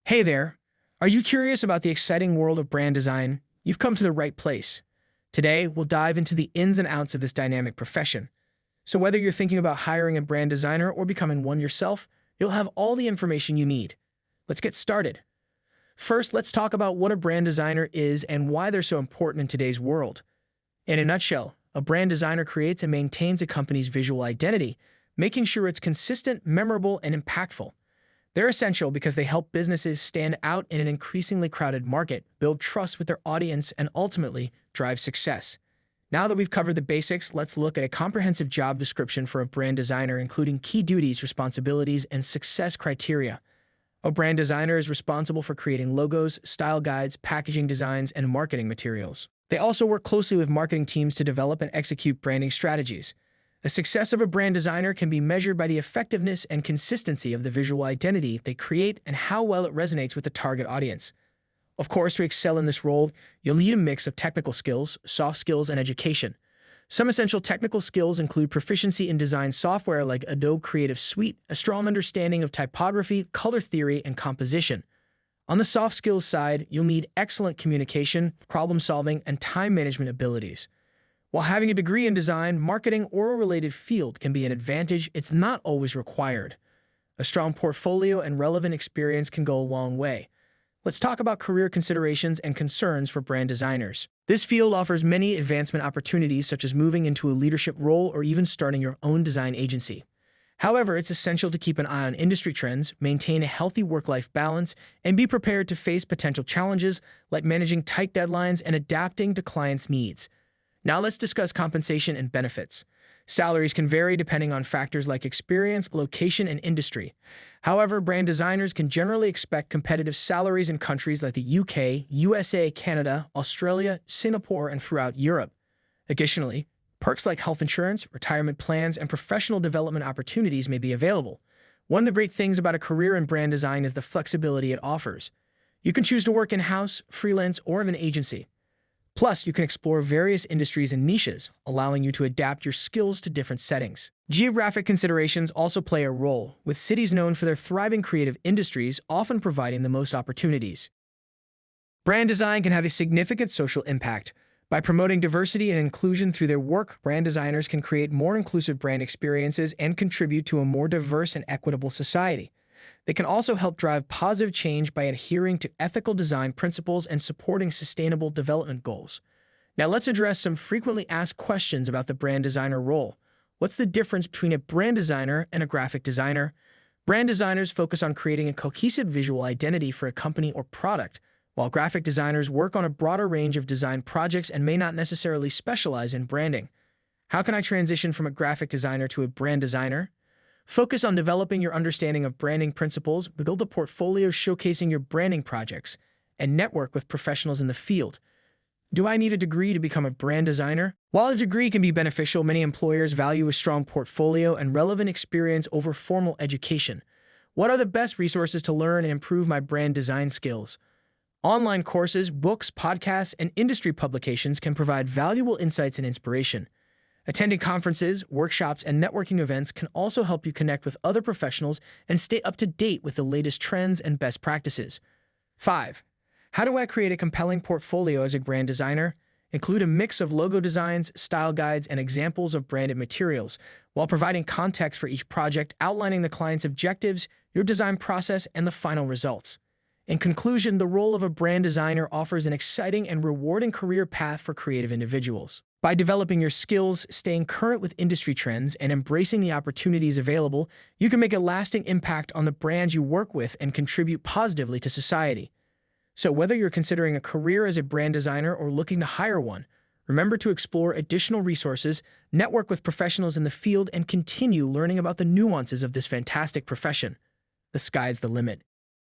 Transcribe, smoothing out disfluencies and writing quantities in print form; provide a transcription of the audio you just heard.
Hey there! Are you curious about the exciting world of brand design? You've come to the right place. Today, we'll dive into the ins and outs of this dynamic profession. So, whether you're thinking about hiring a brand designer or becoming one yourself, you'll have all the information you need. Let's get started. First, let's talk about what a brand designer is and why they're so important in today's world. In a nutshell, a brand designer creates and maintains a company's visual identity, making sure it's consistent, memorable, and impactful. They're essential because they help businesses stand out in an increasingly crowded market, build trust with their audience, and ultimately drive success. Now that we've covered the basics, let's look at a comprehensive job description for a brand designer, including key duties, responsibilities, and success criteria. A brand designer is responsible for creating logos, style guides, packaging designs, and marketing materials. They also work closely with marketing teams to develop and execute branding strategies. The success of a brand designer can be measured by the effectiveness and consistency of the visual identity they create and how well it resonates with the target audience. Of course, to excel in this role, you'll need a mix of technical skills, soft skills, and education. Some essential technical skills include proficiency in design software like Adobe Creative Suite, a strong understanding of typography, color theory, and composition. On the soft skills side, you'll need excellent communication, problem solving, and time management abilities. While having a degree in design, marketing, or a related field can be an advantage, it's not always required. A strong portfolio and relevant experience can go a long way. Let's talk about career considerations and concerns for brand designers. This field offers many advancement opportunities, such as moving into a leadership role or even starting your own design agency. However, it's essential to keep an eye on industry trends, maintain a healthy work-life balance, and be prepared to face potential challenges like managing tight deadlines and adapting to clients' needs. Now let's discuss compensation and benefits. Salaries can vary depending on factors like experience, location, and industry. However, brand designers can generally expect competitive salaries in countries like the UK, USA, Canada, Australia, Singapore, and throughout Europe. Additionally, perks like health insurance, retirement plans, and professional development opportunities may be available. One of the great things about a career in brand design is the flexibility it offers. You can choose to work in-house, freelance, or in an agency. Plus, you can explore various industries and niches, allowing you to adapt your skills to different settings. Geographic considerations also play a role, with cities known for their thriving creative industries often providing the most opportunities. Brand design can have a significant social impact. By promoting diversity and inclusion through their work, brand designers can create more inclusive brand experiences and contribute to a more diverse and equitable society. They can also help drive positive change by adhering to ethical design principles and supporting sustainable development goals. Now let's address some frequently asked questions about the brand designer role. What's the difference between a brand designer and a graphic designer? Brand designers focus on creating a cohesive visual identity for a company or product, while graphic designers work on a broader range of design projects and may not necessarily specialize in branding. How can I transition from a graphic designer to a brand designer? Focus on developing your understanding of branding principles, build a portfolio showcasing your branding projects, and network with professionals in the field. Do I need a degree to become a brand designer? While a degree can be beneficial, many employers value a strong portfolio and relevant experience over formal education. What are the best resources to learn and improve my brand design skills? Online courses, books, podcasts, and industry publications can provide valuable insights and inspiration. Attending conferences, workshops, and networking events can also help you connect with other professionals and stay up to date with the latest trends and best practices. 5. How do I create a compelling portfolio as a brand designer? Include a mix of logo designs, style guides, and examples of branded materials, while providing context for each project, outlining the client's objectives, your design process, and the final results. In conclusion, the role of a brand designer offers an exciting and rewarding career path for creative individuals. By developing your skills, staying current with industry trends, and embracing the opportunities available, you can make a lasting impact on the brands you work with and contribute positively to society. So whether you're considering a career as a brand designer or looking to hire one, remember to explore additional resources, network with professionals in the field, and continue learning about the nuances of this fantastic profession. The sky's the limit.